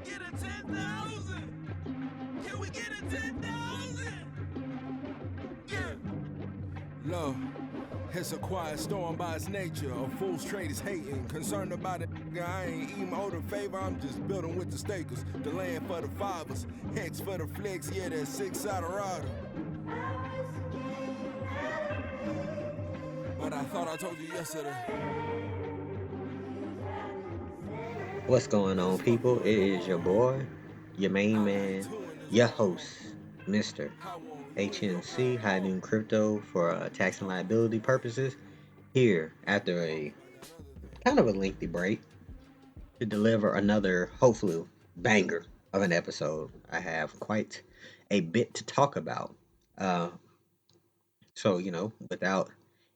get a 10,000? Can we get a 10,000? Yeah. Look, it's a quiet storm by its nature. A fool's trade is hating. Concerned about it, I ain't even owed a favor. I'm just building with the stakers. The land for the fivers, Hex for the flicks. Yeah, that's 6 out of rider. But I thought I told you yesterday. What's going on, people? It is your boy, your main man, your host, Mr. HNC, High Noon Crypto for tax and liability purposes, here after a kind of a lengthy break to deliver another, hopefully, banger of an episode. I have quite a bit to talk about. Uh, so, without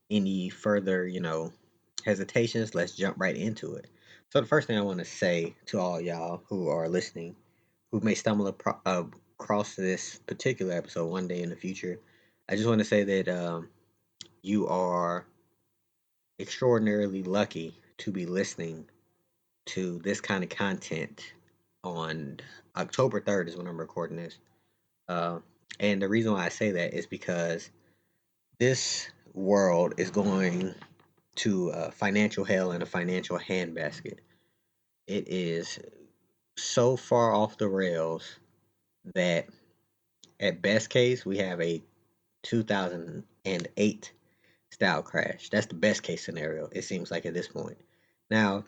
any further, hesitations, let's jump right into it. So, the first thing I want to say to all y'all who are listening, who may stumble across this particular episode one day in the future, I just want to say that you are extraordinarily lucky to be listening to this kind of content on October 3rd, is when I'm recording this. Uh, and the reason why I say that is because this world is going to financial hell in a financial handbasket. It is so far off the rails that at best case we have a 2008 style crash. That's the best case scenario, it seems like at this point. Now,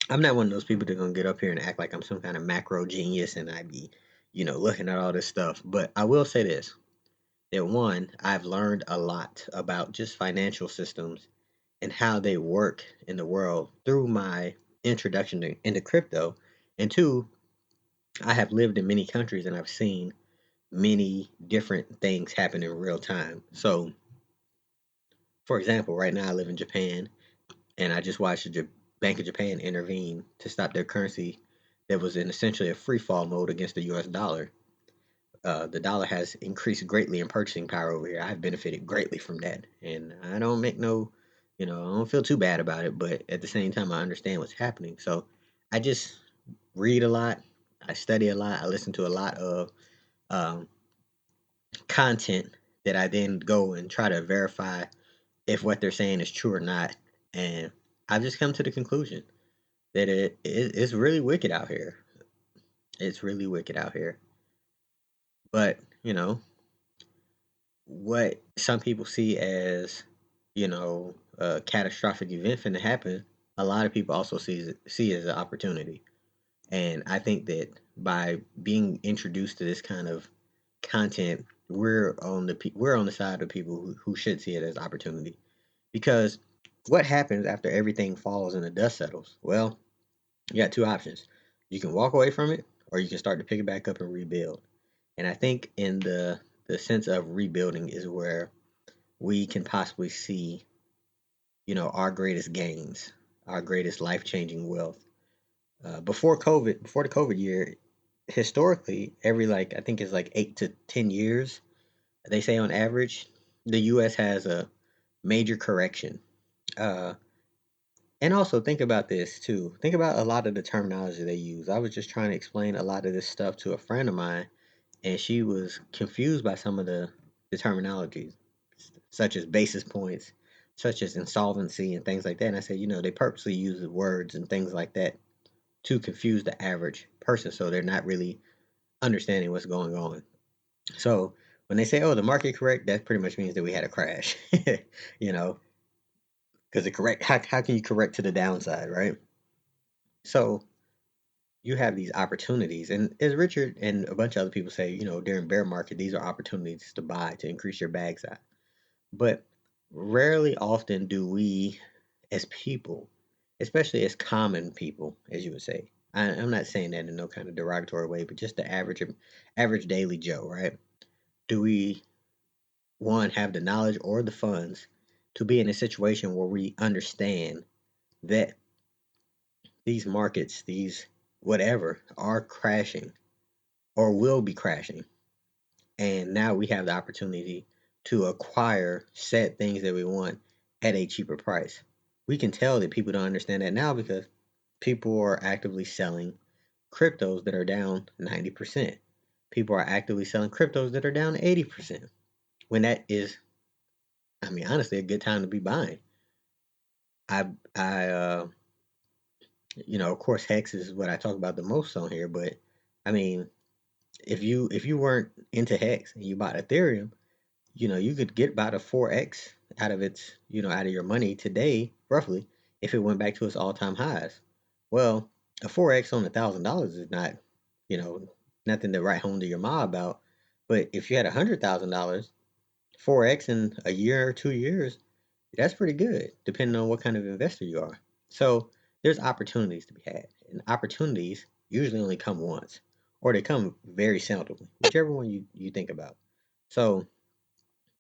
I'm not one of those people that are going to get up here and act like I'm some kind of macro genius and I be, looking at all this stuff. But I will say this, that one, I've learned a lot about just financial systems and how they work in the world through my introduction into crypto. And two, I have lived in many countries and I've seen many different things happen in real time. So, for example, right now I live in Japan and I just watched the Bank of Japan intervene to stop their currency that was in essentially a free fall mode against the US dollar. The dollar has increased greatly in purchasing power over here. I've benefited greatly from that. And I don't make no, I don't feel too bad about it, but at the same time, I understand what's happening. So I just read a lot, I study a lot, I listen to a lot of um, content that I then go and try to verify if what they're saying is true or not. And I've just come to the conclusion that it's really wicked out here. It's really wicked out here. But, what some people see as, a catastrophic event finna happen, a lot of people also see it as an opportunity. And I think that by being introduced to this kind of content, we're on the side of people who should see it as opportunity. Because what happens after everything falls and the dust settles? Well, you got two options. You can walk away from it, or you can start to pick it back up and rebuild. And I think in the sense of rebuilding is where we can possibly see, our greatest gains, our greatest life changing wealth. Before the COVID year, historically, every like I think it's like 8 to 10 years, they say on average, the U.S. has a major correction. Uh, and also think about this too. Think about a lot of the terminology they use. I was just trying to explain a lot of this stuff to a friend of mine, and she was confused by some of the terminology, such as basis points, such as insolvency and things like that. And I said, they purposely use the words and things like that to confuse the average person, so they're not really understanding what's going on. So when they say, "Oh, the market correct," that pretty much means that we had a crash, you know, because it correct. How can you correct to the downside, right? So you have these opportunities, and as Richard and a bunch of other people say, during bear market, these are opportunities to buy to increase your bag size. But rarely often do we, as people, especially as common people, as you would say, I'm not saying that in no kind of derogatory way, but just the average daily Joe, right? Do we, one, have the knowledge or the funds to be in a situation where we understand that these markets, these whatever, are crashing or will be crashing, and now we have the opportunity to acquire said things that we want at a cheaper price. We can tell that people don't understand that now because people are actively selling cryptos that are down 90%. People are actively selling cryptos that are down 80%. When that is, I mean, honestly, a good time to be buying. I of course, Hex is what I talk about the most on here, but I mean, if you weren't into Hex and you bought Ethereum, you could get about a 4x out of its, out of your money today, roughly, if it went back to its all-time highs. Well, a 4x on $1,000 is not, you know, nothing to write home to your mom about. But if you had $100,000, 4x in a year or 2 years, that's pretty good, depending on what kind of investor you are. So there's opportunities to be had, and opportunities usually only come once, or they come very seldomly, whichever one you think about. So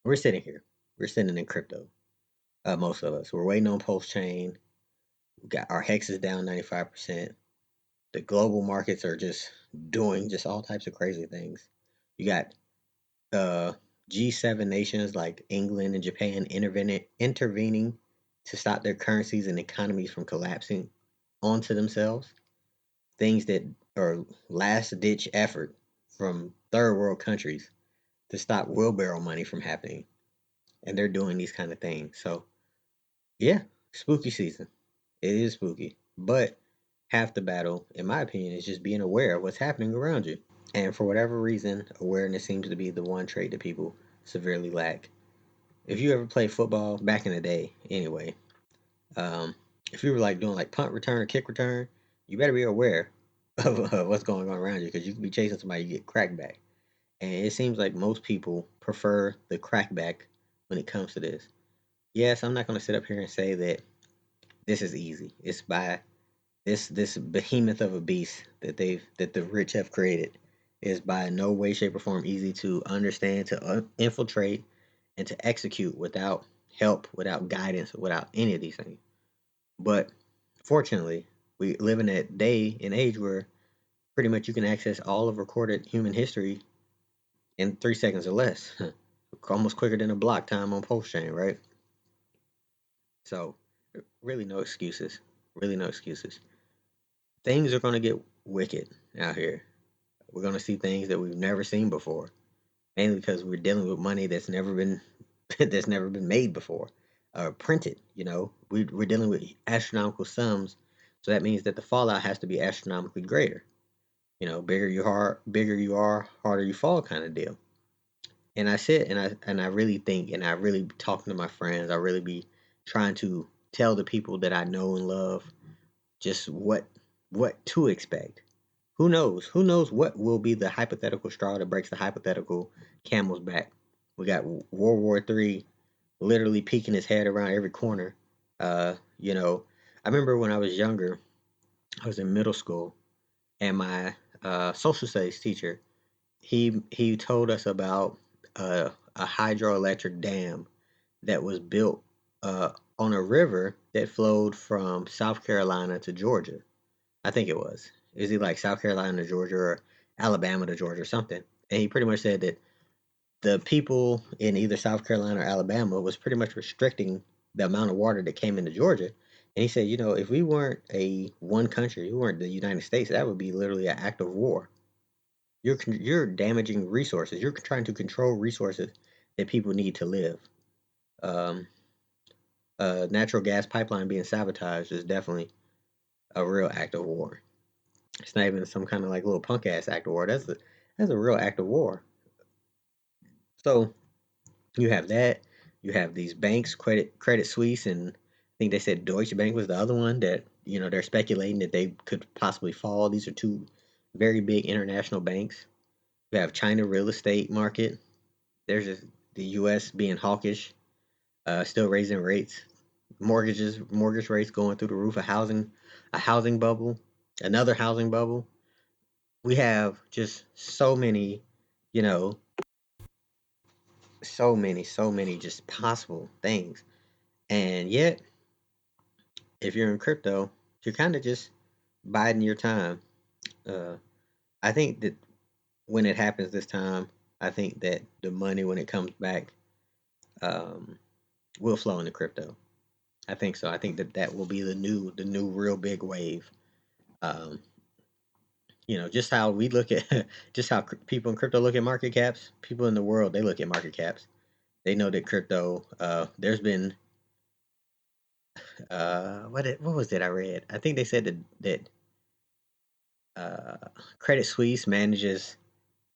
we're sitting here. We're sitting in crypto. Most of us. We're waiting on Pulsechain. We got our hex is down 95%. The global markets are just doing just all types of crazy things. You got uh, G7 nations like England and Japan intervening to stop their currencies and economies from collapsing onto themselves. Things that are last ditch effort from third world countries to stop wheelbarrow money from happening. And they're doing these kind of things. So yeah, spooky season. It is spooky. But half the battle, in my opinion, is just being aware of what's happening around you. And for whatever reason, awareness seems to be the one trait that people severely lack. If you ever played football back in the day, anyway, um, if you were like doing like punt return or kick return, you better be aware of what's going on around you because you could be chasing somebody, you get cracked back. And it seems like most people prefer the crackback when it comes to this. Yes, I'm not going to sit up here and say that this is easy. It's by this behemoth of a beast that the rich have created is by no way, shape, or form easy to understand, to infiltrate, and to execute without help, without guidance, without any of these things. But fortunately, we live in a day and age where pretty much you can access all of recorded human history in 3 seconds or less, almost quicker than a block time on Pulsechain, right? So, really, no excuses. Really, no excuses. Things are going to get wicked out here. We're going to see things that we've never seen before, mainly because we're dealing with money that's never been that's never been made before or printed. We're dealing with astronomical sums, so that means that the fallout has to be astronomically greater. Bigger you are, harder you fall, kind of deal. And I sit and I really think, and I really be talking to my friends. I really be trying to tell the people that I know and love just what to expect. Who knows? Who knows what will be the hypothetical straw that breaks the hypothetical camel's back? We got World War III literally peeking his head around every corner. Uh, you know, I remember when I was younger, I was in middle school, and my social studies teacher he told us about a hydroelectric dam that was built on a river that flowed from South Carolina to Georgia. I think it was. Is he like South Carolina to Georgia or Alabama to Georgia or something? And he pretty much said that the people in either South Carolina or Alabama was pretty much restricting the amount of water that came into Georgia. And he said, if we weren't a one country, we weren't the United States, that would be literally an act of war. You're damaging resources. You're trying to control resources that people need to live. Um, a natural gas pipeline being sabotaged is definitely a real act of war. It's not even some kind of like little punk ass act of war. That's a real act of war. So you have that. You have these banks, Credit Suisse, and I think they said Deutsche Bank was the other one that they're speculating that they could possibly fall. These are two very big international banks. You have China real estate market. There's just the U.S. being hawkish, still raising rates, mortgage rates going through the roof. A housing bubble, another housing bubble. We have just so many, you know, so many just possible things. And yet, if you're in crypto, you're kind of just biding your time. Uh, I think that when it happens this time, I think that the money, when it comes back, um, will flow into crypto. I think so. I think that will be the new real big wave. Um, Just how we look at, just how people in crypto look at market caps. People in the world, they look at market caps. They know that crypto. There's been what was it I read? I think they said that uh, Credit Suisse manages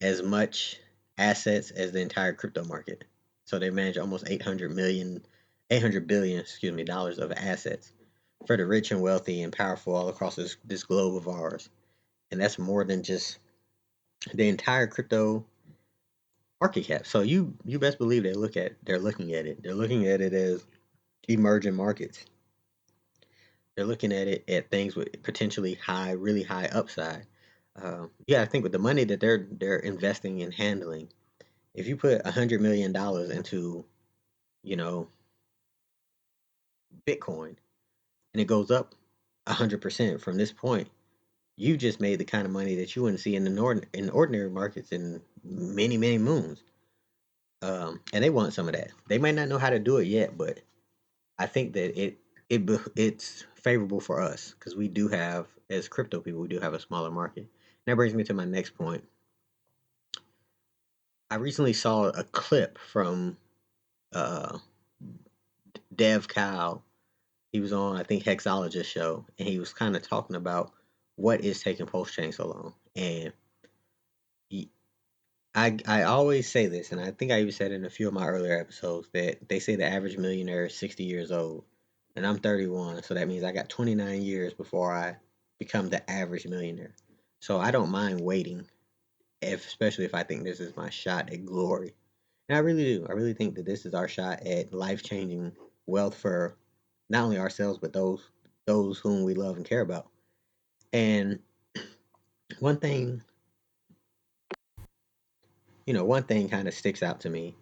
as much assets as the entire crypto market. So they manage almost 800 billion, excuse me, dollars of assets for the rich and wealthy and powerful all across this globe of ours. And that's more than just the entire crypto market cap. So you best believe they're looking at it. They're looking at it as emerging markets. They're looking at it at things with potentially high, really high upside. Yeah, I think with the money that they're investing and handling, if you put $100 million into, you know, Bitcoin and it goes up 100% from this point, you just made the kind of money that you wouldn't see in ordinary markets in many many moons. And they want some of that. They might not know how to do it yet, but I think that it's favorable for us because we do have, as crypto people, we do have a smaller market. And that brings me to my next point. I recently saw a clip from uh, Dev Kyle. He was on, I think, Hexologist show, and he was kind of talking about what is taking Pulsechain so long. And he, I always say this, and I think I even said it in a few of my earlier episodes, that they say the average millionaire is 60 years old, and I'm 31, so that means I got 29 years before I become the average millionaire. So I don't mind waiting, especially if I think this is my shot at glory. And I really do. I really think that this is our shot at life changing wealth for not only ourselves but those whom we love and care about. And one thing, one thing kind of sticks out to me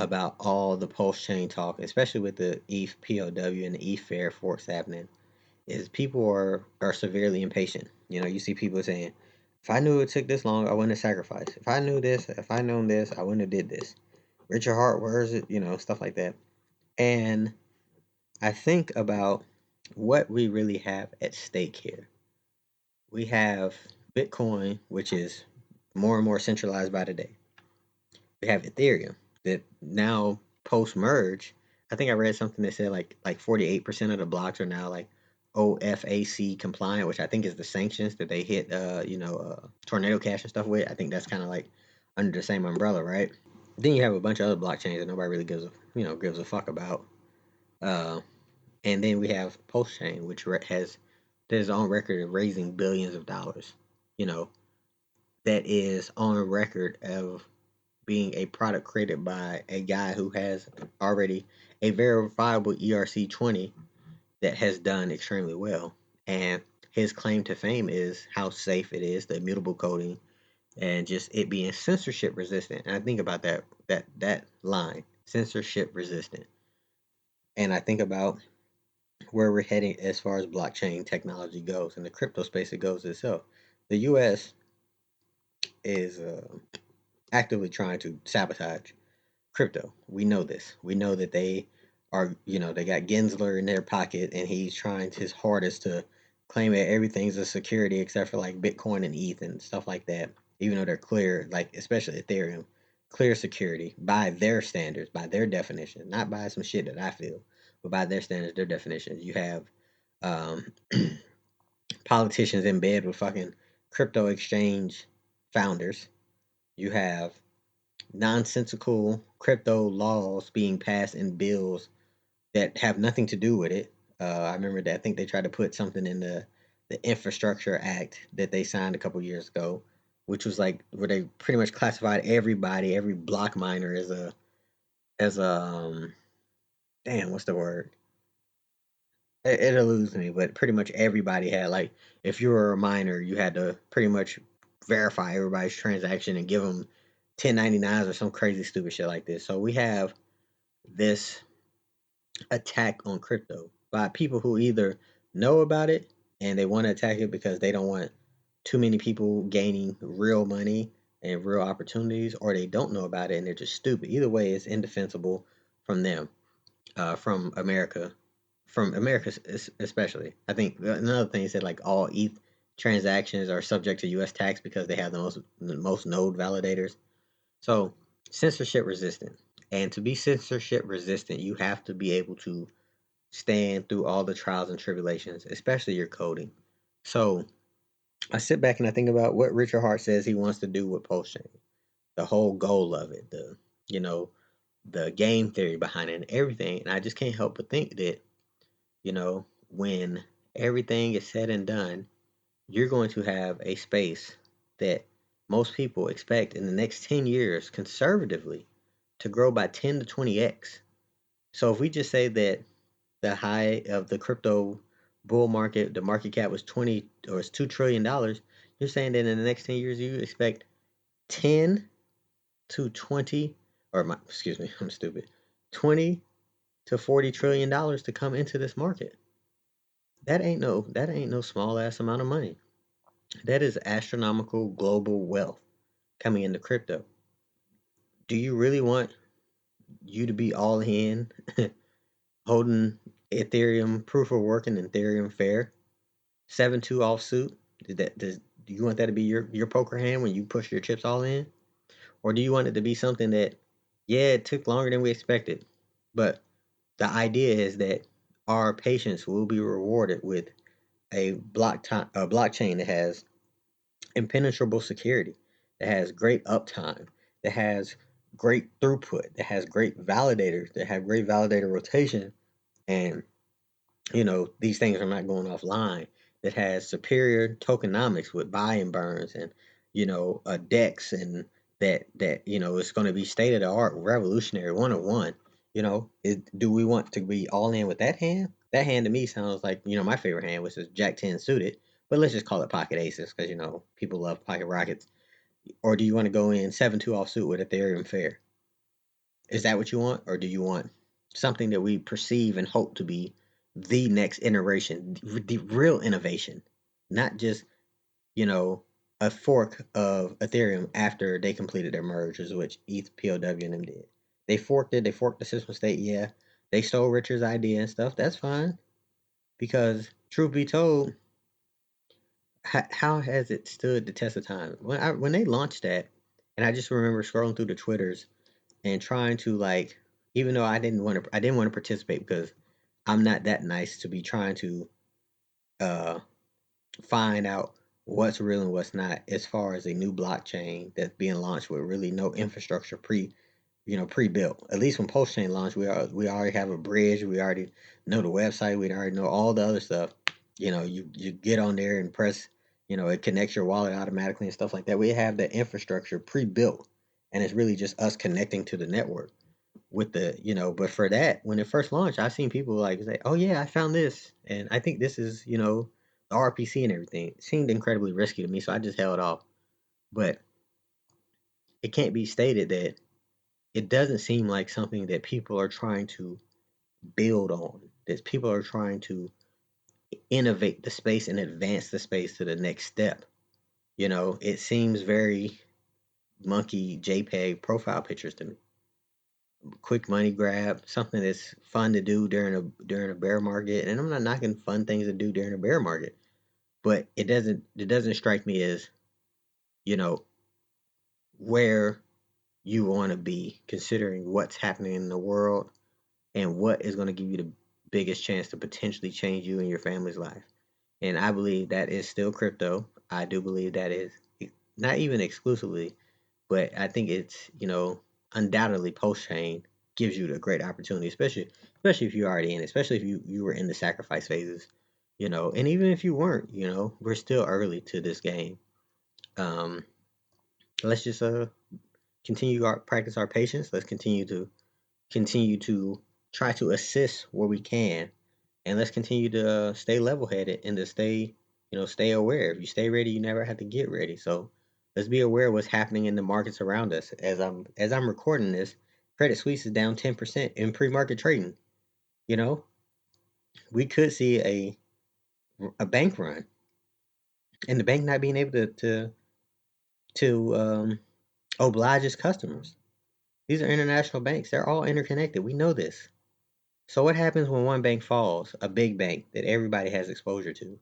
about all the pulse chain talk, especially with the ETH POW and the ETH Fair forks happening, is people are severely impatient. You see people saying, "If I knew it took this long, I wouldn't have sacrificed. If I knew this, if I known this, I wouldn't have did this. Richard Hart, where is it?" Stuff like that. And I think about what we really have at stake here. We have Bitcoin, which is more and more centralized by the day. We have Ethereum that now post merge. I think I read something that said like 48% of the blocks are now like OFAC compliant, which I think is the sanctions that they hit Tornado Cash and stuff with. I think that's kind of like under the same umbrella, right? Then you have a bunch of other blockchains that nobody really gives a fuck about. Uh, and then we have Pulsechain, which has that is on record of raising billions of dollars. You know, that is on record of being a product created by a guy who has already a verifiable ERC20 that has done extremely well. And his claim to fame is how safe it is, the immutable coding, and just it being censorship resistant. And I think about that line, censorship resistant. And I think about where we're heading as far as blockchain technology goes and the crypto space it goes itself. The U.S. is actively trying to sabotage crypto. We know this. We know that they are, they got Gensler in their pocket, and he's trying his hardest to claim that everything's a security except for like Bitcoin and ETH and stuff like that. Even though they're clear, like especially Ethereum, clear security by their standards, by their definition, not by some shit that I feel, but by their standards, their definitions. You have um, politicians in bed with fucking crypto exchange founders. You have nonsensical crypto laws being passed in bills that have nothing to do with it. I remember that I think they tried to put something in the Infrastructure Act that they signed a couple years ago, which was like where they pretty much classified everybody, every block miner as a damn, what's the word? It eludes me, but pretty much everybody had like if you were a miner, you had to pretty much verify everybody's transaction and give them 1099s or some crazy stupid shit like this. So we have this attack on crypto by people who either know about it and they want to attack it because they don't want too many people gaining real money and real opportunities, or they don't know about it and they're just stupid. Either way, it's indefensible from them, from America especially. I think another thing is that like all ETH transactions are subject to U.S. tax because they have the most node validators. So censorship resistant, and to be censorship resistant, you have to be able to stand through all the trials and tribulations, especially your coding. So I sit back and I think about what Richard Hart says he wants to do with Pulsechain, the whole goal of it, you know the game theory behind it, and everything. And I just can't help but think that when everything is said and done, you're going to have a space that most people expect in the next 10 years conservatively to grow by 10 to 20x. So if we just say that the high of the crypto bull market, the market cap was 20 or it's $2 trillion, you're saying that in the next 10 years you expect 10 to 20, or excuse me, I'm stupid, 20 to $40 trillion to come into this market. That ain't no small ass amount of money. That is astronomical global wealth coming into crypto. Do you really want you to be all in holding Ethereum proof of work and Ethereum fair 7-2 offsuit? Do you want that to be your poker hand when you push your chips all in? Or do you want it to be something that, yeah, it took longer than we expected, but the idea is that our patience will be rewarded with a blockchain that has impenetrable security, that has great uptime, that has great throughput, that has great validators, that have great validator rotation, and these things are not going offline, that has superior tokenomics with buy and burns, and a dex, and that is going to be state of the art, revolutionary, 101. Do we want to be all in with that hand? That hand to me sounds like my favorite hand, which is Jack 10 suited, but let's just call it pocket aces because people love pocket rockets. Or do you want to go in 7-2 offsuit with Ethereum fair? Is that what you want, or do you want something that we perceive and hope to be the next iteration, the real innovation, not just you know a fork of Ethereum after they completed their mergers, which ETH, POW, and them did. They forked it. They forked the system state. Yeah, they stole Richard's idea and stuff. That's fine, because truth be told, how has it stood the test of time? When they launched that, and I just remember scrolling through the Twitters and trying to, like, even though I didn't want to participate because I'm not that nice to be trying to uh find out what's real and what's not as far as a new blockchain that's being launched with really no infrastructure pre-built. At least when Pulsechain launched, we already have a bridge. We already know the website. We already know all the other stuff. You get on there and press. It connects your wallet automatically and stuff like that. We have the infrastructure pre-built, and it's really just us connecting to the network with but for that, when it first launched, I've seen people like say, oh yeah, I found this, and I think this is the RPC and everything. It seemed incredibly risky to me, so I just held off. But it can't be stated that it doesn't seem like something that people are trying to build on, that people are trying to innovate the space and advance the space to the next step. It seems very monkey JPEG profile pictures to me. Quick money grab, something that's fun to do during a bear market. And I'm not knocking fun things to do during a bear market, but it doesn't strike me as you know where you want to be, considering what's happening in the world and what is going to give you the biggest chance to potentially change you and your family's life. And I believe that is still crypto. I do believe that is not even exclusively, but I think it's undoubtedly Pulsechain gives you the great opportunity, especially if you're already in it, especially if you were in the sacrifice phases, and even if you weren't, we're still early to this game. Um, let's just continue our practice our patience. Let's continue to try to assist where we can, and let's continue to stay level headed and to stay aware. If you stay ready, you never have to get ready. So let's be aware of what's happening in the markets around us. As I'm recording this, Credit Suisse is down 10% in pre-market trading. You know, we could see a bank run, and the bank not being able to oblige its customers. These are international banks; they're all interconnected. We know this. So what happens when one bank falls? A big bank that everybody has exposure to.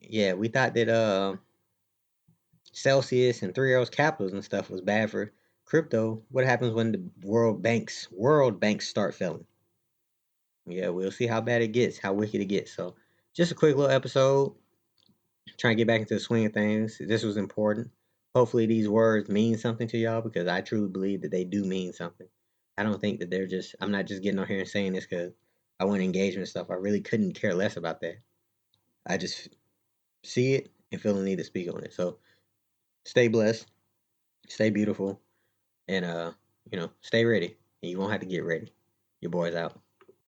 Yeah, we thought that Celsius and Three Arrows Capitals and stuff was bad for crypto. What happens when the world banks start failing? Yeah, we'll see how bad it gets, how wicked it gets. So, just a quick little episode, trying to get back into the swing of things. This was important. Hopefully, these words mean something to y'all because I truly believe that they do mean something. I don't think that they're just. I'm not just getting on here and saying this because I want engagement and stuff. I really couldn't care less about that. I just see it and feel the need to speak on it. So, stay blessed, stay beautiful, and stay ready. And you won't have to get ready. Your boy's out.